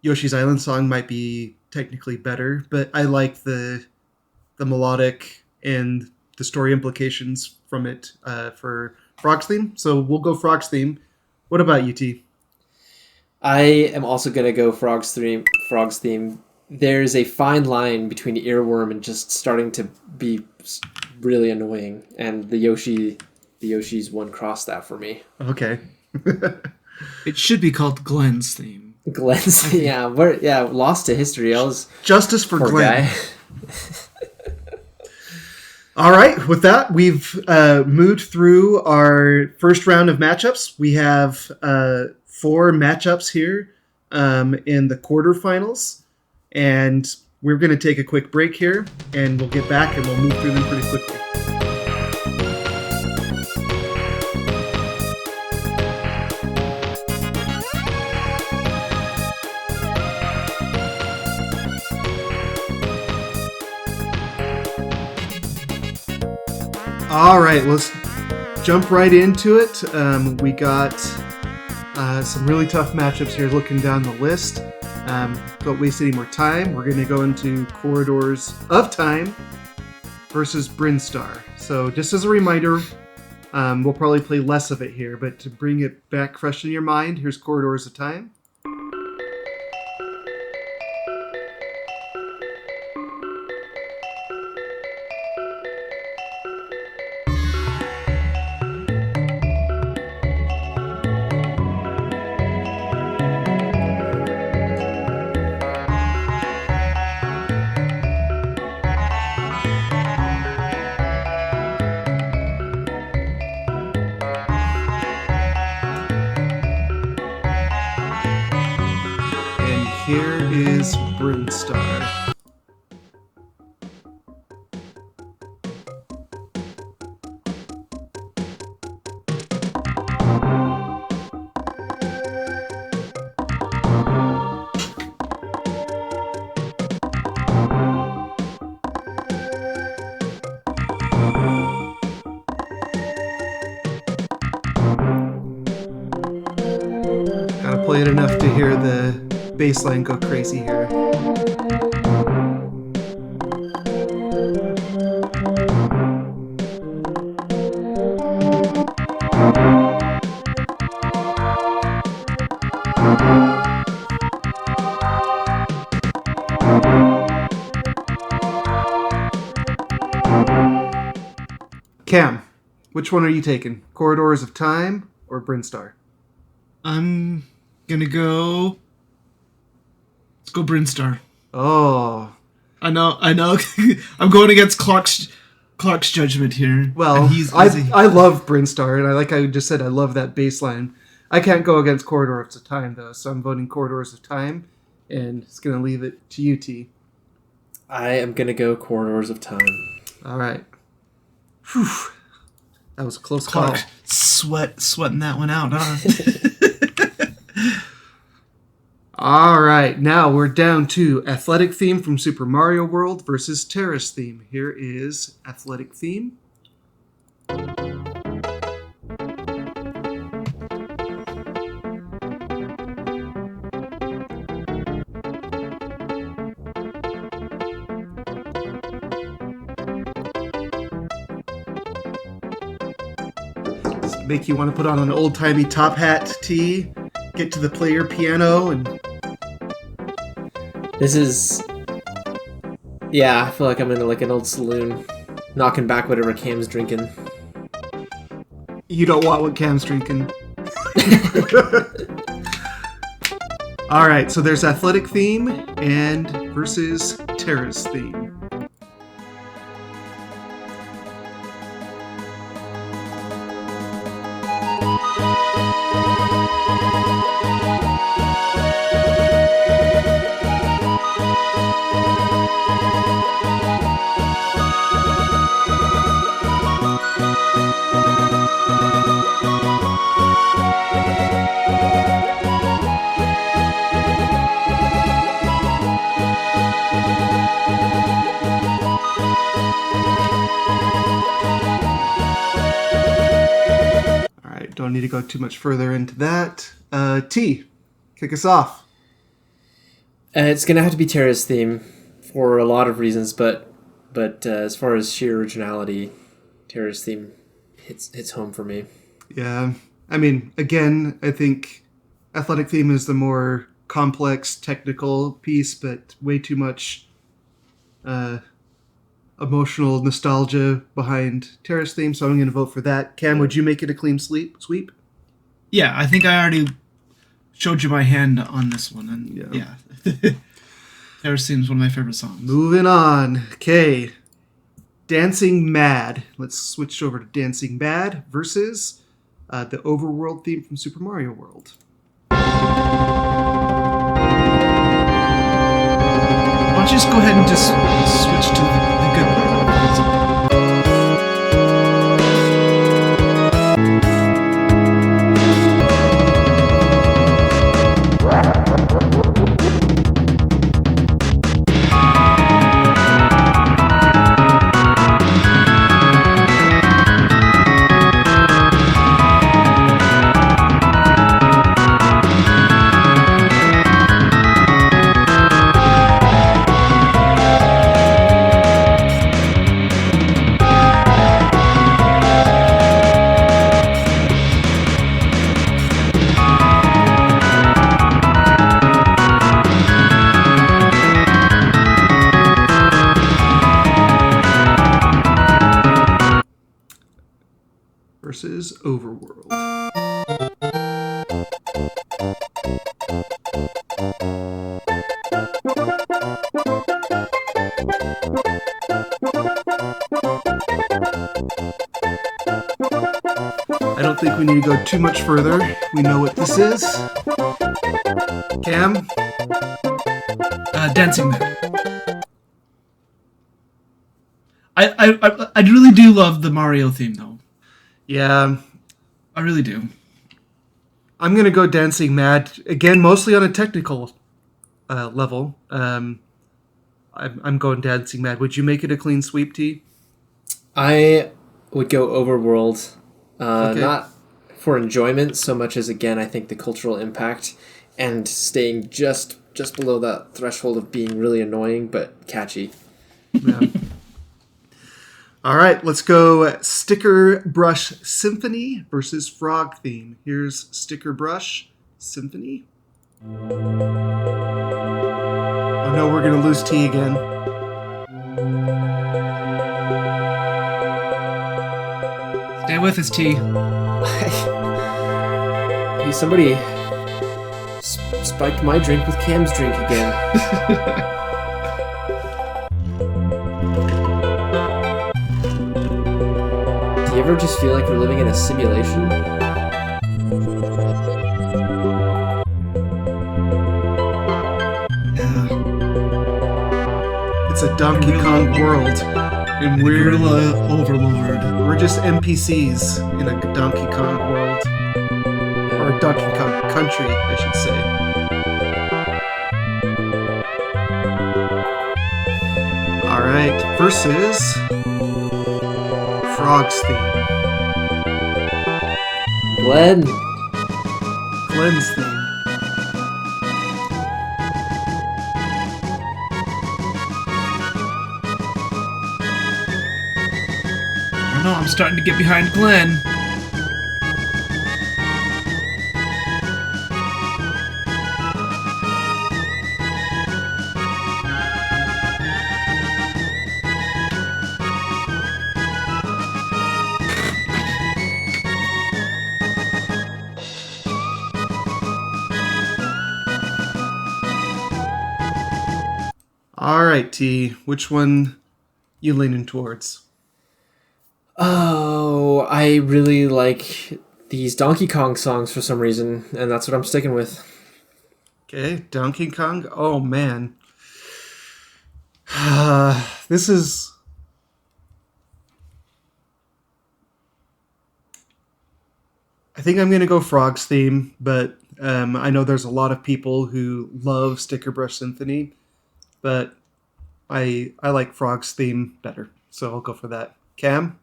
[SPEAKER 1] Yoshi's Island song might be technically better, but I like the melodic and the story implications from it for Frog's theme. So we'll go Frog's theme. What about you, T?
[SPEAKER 2] I am also gonna go Frog's theme. There's a fine line between earworm and just starting to be really annoying, and the Yoshi's one crossed that for me.
[SPEAKER 1] Okay.
[SPEAKER 3] It should be called Glenn's theme.
[SPEAKER 2] Glenn's, yeah, lost to history. I was
[SPEAKER 1] Justice for
[SPEAKER 2] poor
[SPEAKER 1] Glenn.
[SPEAKER 2] guy.
[SPEAKER 1] All right, with that, we've moved through our first round of matchups. We have 4 matchups here in the quarterfinals, and we're going to take a quick break here, and we'll get back and we'll move through them pretty quickly. All right, let's jump right into it. We got some really tough matchups here looking down the list. Don't waste any more time. We're going to go into Corridors of Time versus Brinstar. So just as a reminder, we'll probably play less of it here, but to bring it back fresh in your mind, here's Corridors of Time. Here is Brinstar. Gotta play it enough to hear the baseline go crazy here. Cam, which one are you taking? Corridors of Time or Brinstar?
[SPEAKER 3] I'm gonna go. Let's go Brinstar.
[SPEAKER 1] Oh.
[SPEAKER 3] I know. I'm going against Clark's judgment here.
[SPEAKER 1] Well, I love Brinstar, and like I just said, I love that bass line. I can't go against Corridors of Time, though, so I'm voting Corridors of Time, and it's going to leave it to you, T.
[SPEAKER 2] I am going to go Corridors of Time.
[SPEAKER 1] All right. Whew. That was a close call.
[SPEAKER 3] Sweating that one out, huh?
[SPEAKER 1] All right, now we're down to Athletic Theme from Super Mario World versus Terrace Theme. Here is Athletic Theme. Does it make you want to put on an old-timey top hat, T? Get to the player piano and...
[SPEAKER 2] This is... Yeah, I feel like I'm in like an old saloon, knocking back whatever Cam's drinking.
[SPEAKER 1] You don't want what Cam's drinking. All right, so there's Athletic Theme and versus Terrace Theme. Don't need to go too much further into that. T, kick us off.
[SPEAKER 2] It's gonna have to be Terrace Theme for a lot of reasons, but as far as sheer originality, Terrace Theme hits home for me.
[SPEAKER 1] Yeah, I mean, again, I think Athletic Theme is the more complex technical piece, but way too much emotional nostalgia behind Terrace Theme, so I'm going to vote for that. Cam, would you make it a clean sweep?
[SPEAKER 3] Yeah, I think I already showed you my hand on this one, and yeah. Terrace Theme is one of my favorite songs.
[SPEAKER 1] Moving on. Okay. Dancing Mad. Let's switch over to Dancing Mad versus the Overworld theme from Super Mario World.
[SPEAKER 3] Why don't you just go ahead and just switch to the good part?
[SPEAKER 1] Overworld. I don't think we need to go too much further. We know what this is. Cam?
[SPEAKER 3] Dancing Man. I really do love the Mario theme, though.
[SPEAKER 1] Yeah.
[SPEAKER 3] I really do.
[SPEAKER 1] I'm going to go Dancing Mad. Again, mostly on a technical level. I'm going Dancing Mad. Would you make it a clean sweep, T?
[SPEAKER 2] I would go Overworld.
[SPEAKER 1] Okay.
[SPEAKER 2] Not for enjoyment so much as, again, I think the cultural impact and staying just below that threshold of being really annoying but catchy.
[SPEAKER 1] Yeah. All right, let's go Sticker Brush Symphony versus Frog Theme. Here's Sticker Brush Symphony. Oh no, we're going to lose T again.
[SPEAKER 3] Stay with us, T.
[SPEAKER 2] Hey, somebody spiked my drink with Cam's drink again. Do you ever just feel like we're living in a simulation?
[SPEAKER 1] It's a Donkey Kong world.
[SPEAKER 3] And Gorilla Overlord.
[SPEAKER 1] We're just NPCs in a Donkey Kong world. Or a Donkey Kong country, I should say. Alright, versus Frog's Theme. Glenn's Theme.
[SPEAKER 3] I don't know, I'm starting to get behind Glenn.
[SPEAKER 1] Alright, T, which one you leaning towards?
[SPEAKER 2] Oh, I really like these Donkey Kong songs for some reason, and that's what I'm sticking with.
[SPEAKER 1] Okay, Donkey Kong? Oh, man. This is... I think I'm going to go Frog's Theme, but I know there's a lot of people who love Sticker Brush Symphony, but I like Frog's Theme better, so I'll go for that. Cam?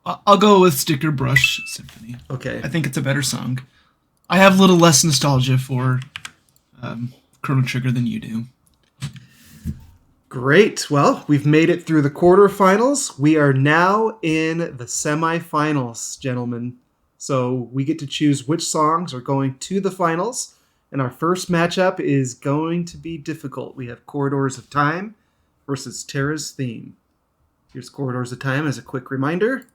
[SPEAKER 3] I'll go with Sticker Brush Symphony.
[SPEAKER 1] Okay.
[SPEAKER 3] I think it's a better song. I have a little less nostalgia for Chrono Trigger than you do.
[SPEAKER 1] Great. Well, we've made it through the quarterfinals. We are now in the semifinals, gentlemen. So we get to choose which songs are going to the finals. And our first matchup is going to be difficult. We have Corridors of Time versus Terra's Theme. Here's Corridors of Time as a quick reminder.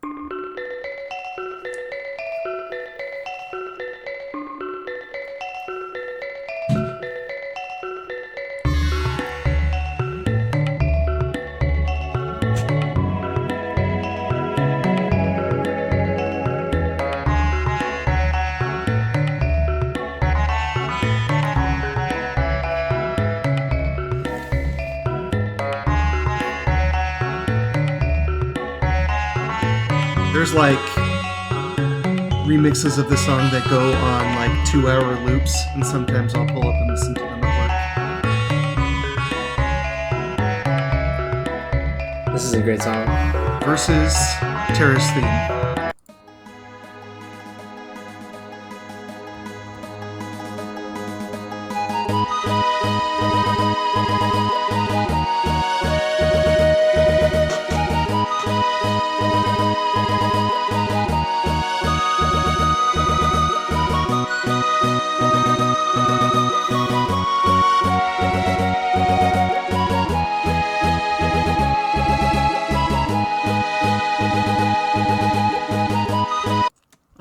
[SPEAKER 1] There's like remixes of the song that go on like 2-hour loops, and sometimes I'll pull up and listen to them at work.
[SPEAKER 2] This is a great song.
[SPEAKER 1] Versus Terrace Theme.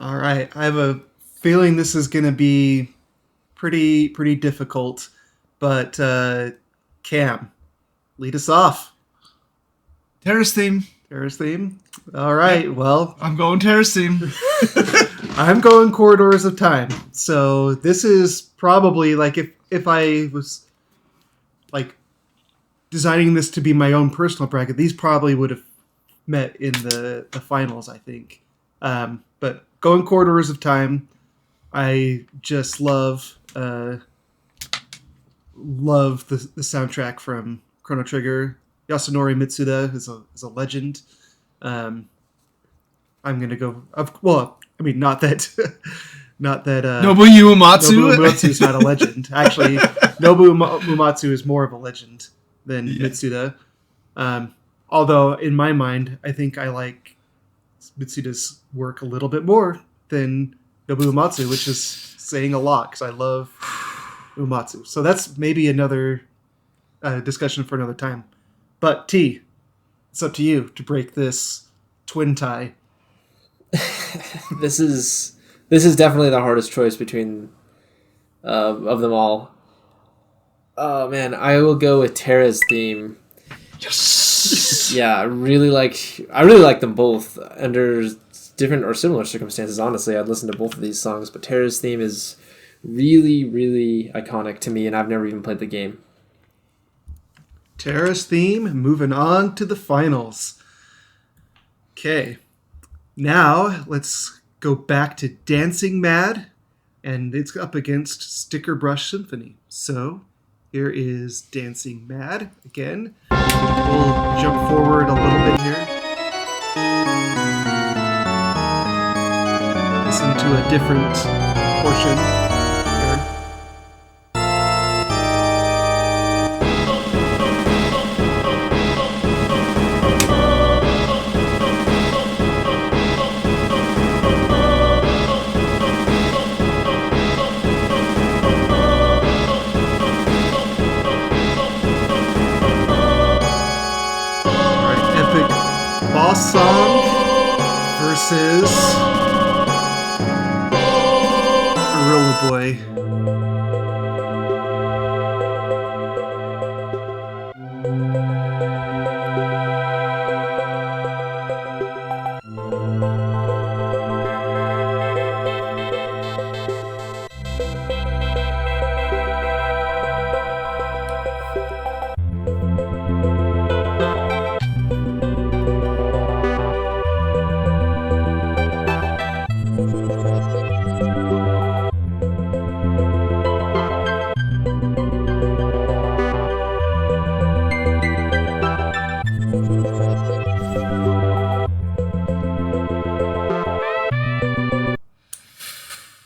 [SPEAKER 1] All right. I have a feeling this is going to be pretty difficult, but Cam, lead us off.
[SPEAKER 3] Terrace theme.
[SPEAKER 1] Terrace theme. All right.
[SPEAKER 3] Yep.
[SPEAKER 1] Well,
[SPEAKER 3] I'm going Terrace theme.
[SPEAKER 1] I'm going Corridors of Time. So this is probably like if I was like designing this to be my own personal bracket, these probably would have met in the finals, I think. But going Corridors of Time, I just love the soundtrack from Chrono Trigger. Yasunori Mitsuda is a legend. I'm gonna go. Well, I mean, not that
[SPEAKER 3] Nobuo Uematsu.
[SPEAKER 1] Nobuo Uematsu is not a legend. Actually, Nobuo Uematsu is more of a legend than Mitsuda. Although, in my mind, I think I like Mitsuda's work a little bit more than Nobuo Uematsu, which is saying a lot because I love Uematsu. So that's maybe another discussion for another time. But T, it's up to you to break this twin tie.
[SPEAKER 2] This is definitely the hardest choice between of them all. Oh man, I will go with Terra's theme.
[SPEAKER 3] Yes.
[SPEAKER 2] Yeah, I really like them both under different or similar circumstances. Honestly, I'd listen to both of these songs, but Terra's theme is really iconic to me, and I've never even played the game.
[SPEAKER 1] Terra's theme, moving on to the finals. Okay, now let's go back to Dancing Mad, and it's up against Sticker Brush Symphony. So here is Dancing Mad again. We'll jump forward a little bit here. Listen to a different portion here. Boss song versus Gorilla Boy.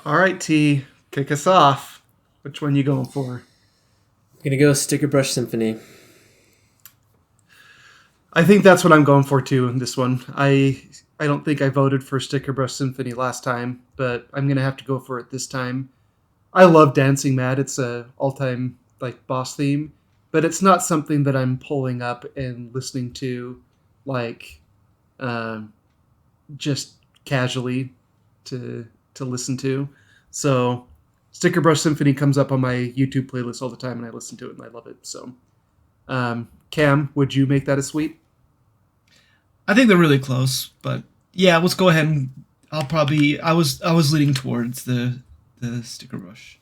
[SPEAKER 1] All right, T, kick us off. Which one you going for?
[SPEAKER 2] I'm gonna go Sticker Brush Symphony.
[SPEAKER 1] I think that's what I'm going for too in this one. I don't think I voted for Sticker Brush Symphony last time, but I'm gonna have to go for it this time. I love Dancing Mad. It's a all-time like boss theme, but it's not something that I'm pulling up and listening to like just casually to listen to. So Sticker Brush Symphony comes up on my YouTube playlist all the time, and I listen to it, and I love it. So, Cam, would you make that a sweep?
[SPEAKER 3] I think they're really close, but yeah, let's go ahead and I was leaning towards the Sticker Brush.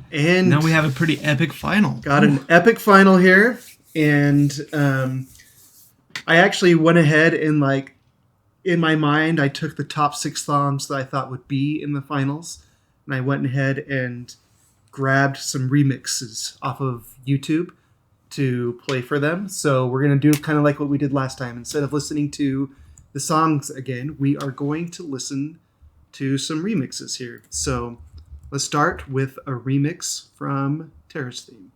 [SPEAKER 1] And
[SPEAKER 3] now we have a pretty epic final.
[SPEAKER 1] Got an epic final here, and I actually went ahead and like in my mind, I took the top 6 songs that I thought would be in the finals, and I went ahead and grabbed some remixes off of YouTube to play for them. So we're going to do kind of like what we did last time. Instead of listening to the songs again, we are going to listen to some remixes here. So let's start with a remix from Terrace Theme.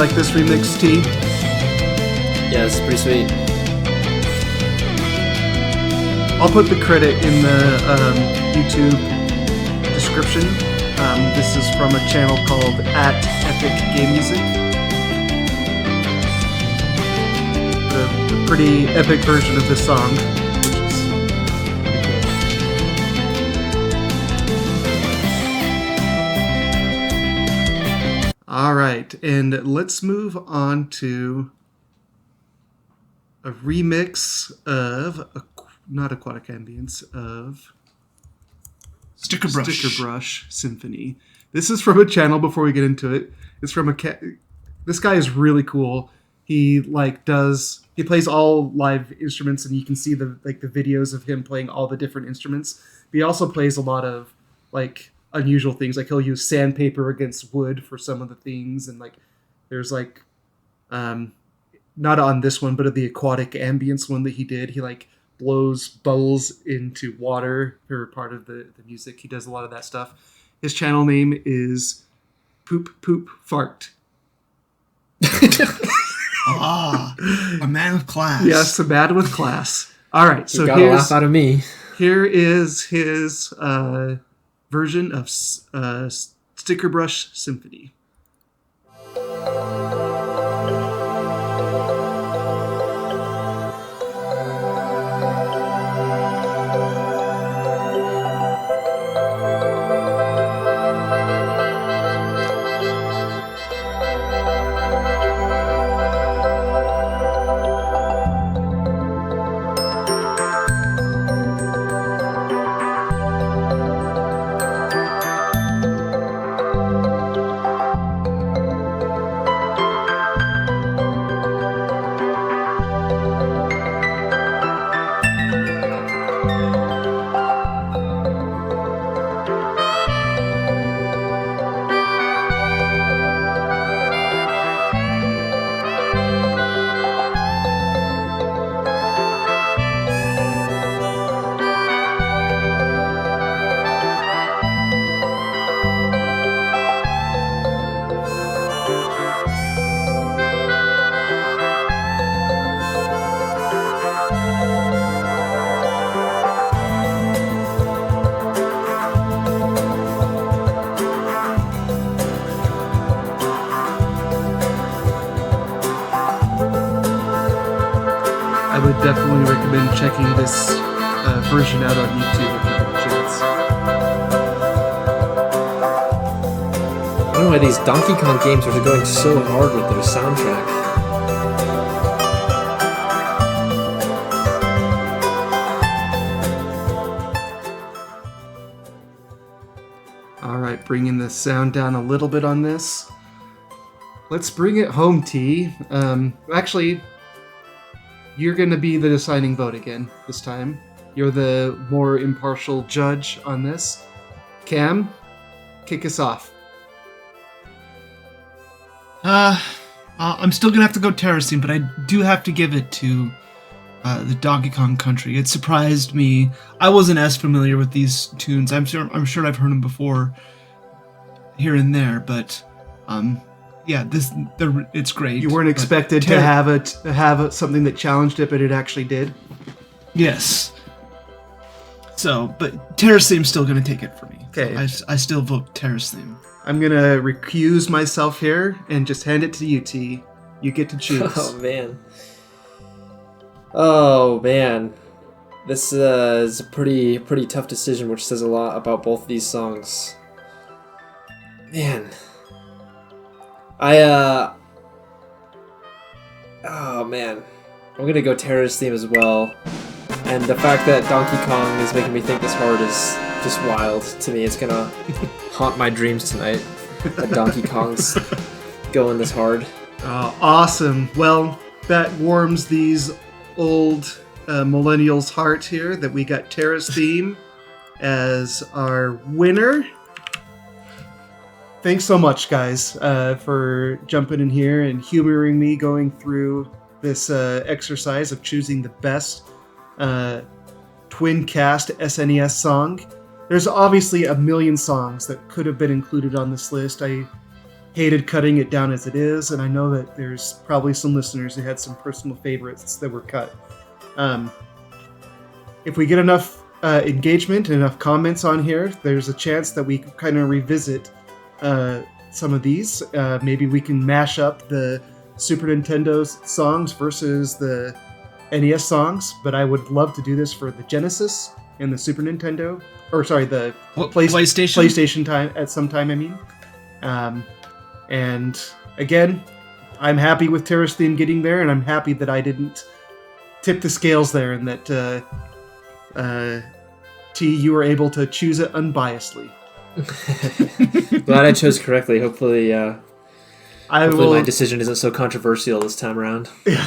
[SPEAKER 1] like this remix, T?
[SPEAKER 2] Yeah, it's pretty sweet.
[SPEAKER 1] I'll put the credit in the YouTube description. This is from a channel called @EpicGameMusic. A pretty epic version of this song, which is pretty cool. All right, and let's move on to a remix of not Aquatic Ambience, of
[SPEAKER 3] Sticker
[SPEAKER 1] Brush Symphony. This is from a channel, before we get into it. It's from this guy is really cool. He he plays all live instruments, and you can see the videos of him playing all the different instruments. But he also plays a lot of unusual things. Like, he'll use sandpaper against wood for some of the things, and there's not on this one, but of the Aquatic Ambience one that he did, he blows bubbles into water for part of the music. He does a lot of that stuff. His channel name is Poop Poop Fart.
[SPEAKER 3] A man with class.
[SPEAKER 1] Yes, a man with class. All right, so
[SPEAKER 2] you got a laugh out of me.
[SPEAKER 1] Here is his version of Sticker Brush Symphony. I would definitely recommend checking this version out on YouTube if you get a chance.
[SPEAKER 2] I don't know why these Donkey Kong games are going so hard with their soundtrack.
[SPEAKER 1] Alright, bringing the sound down a little bit on this. Let's bring it home, T. Actually, you're going to be the deciding vote again this time. You're the more impartial judge on this. Cam, kick us off.
[SPEAKER 3] I'm still gonna have to go Terracine, but I do have to give it to the Donkey Kong Country. It surprised me. I wasn't as familiar with these tunes. I'm sure I've heard them before, here and there, but yeah, it's great.
[SPEAKER 1] You weren't expected to have something that challenged it, but it actually did.
[SPEAKER 3] Yes. So, but Terrace Theme's still gonna take it for me.
[SPEAKER 1] Okay.
[SPEAKER 3] So I still vote Terrace Theme.
[SPEAKER 1] I'm gonna recuse myself here and just hand it to you, T. You get to choose.
[SPEAKER 2] Oh man. This is a pretty tough decision, which says a lot about both of these songs. Man. Oh man. I'm gonna go Terrace Theme as well. And the fact that Donkey Kong is making me think this hard is just wild to me. It's gonna haunt my dreams tonight. That Donkey Kong's going this hard.
[SPEAKER 1] Awesome. Well, that warms these old millennials' heart here that we got Terrace Theme as our winner. Thanks so much, guys, for jumping in here and humoring me going through this exercise of choosing the best TwinCast SNES song. There's obviously a million songs that could have been included on this list. I hated cutting it down as it is, and I know that there's probably some listeners who had some personal favorites that were cut. If we get enough engagement and enough comments on here, there's a chance that we can kind of revisit some of these. Maybe we can mash up the Super Nintendo songs versus the NES songs, but I would love to do this for the Genesis and the Super Nintendo, or sorry, the PlayStation time at some time. I mean, and again, I'm happy with Terrace Theme getting there, and I'm happy that I didn't tip the scales there, and that T, you were able to choose it unbiasedly.
[SPEAKER 2] Glad I chose correctly. Hopefully my decision isn't so controversial this time around.
[SPEAKER 1] Yeah.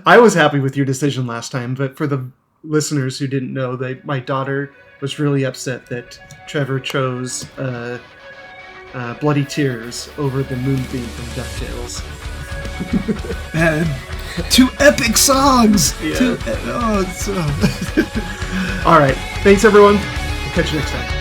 [SPEAKER 1] I was happy with your decision last time, but for the listeners who didn't know, my daughter was really upset that Trevor chose Bloody Tears over the Moon theme from DuckTales.
[SPEAKER 3] Man, 2 epic songs!
[SPEAKER 1] Yeah. All right. Thanks, everyone. We'll catch you next time.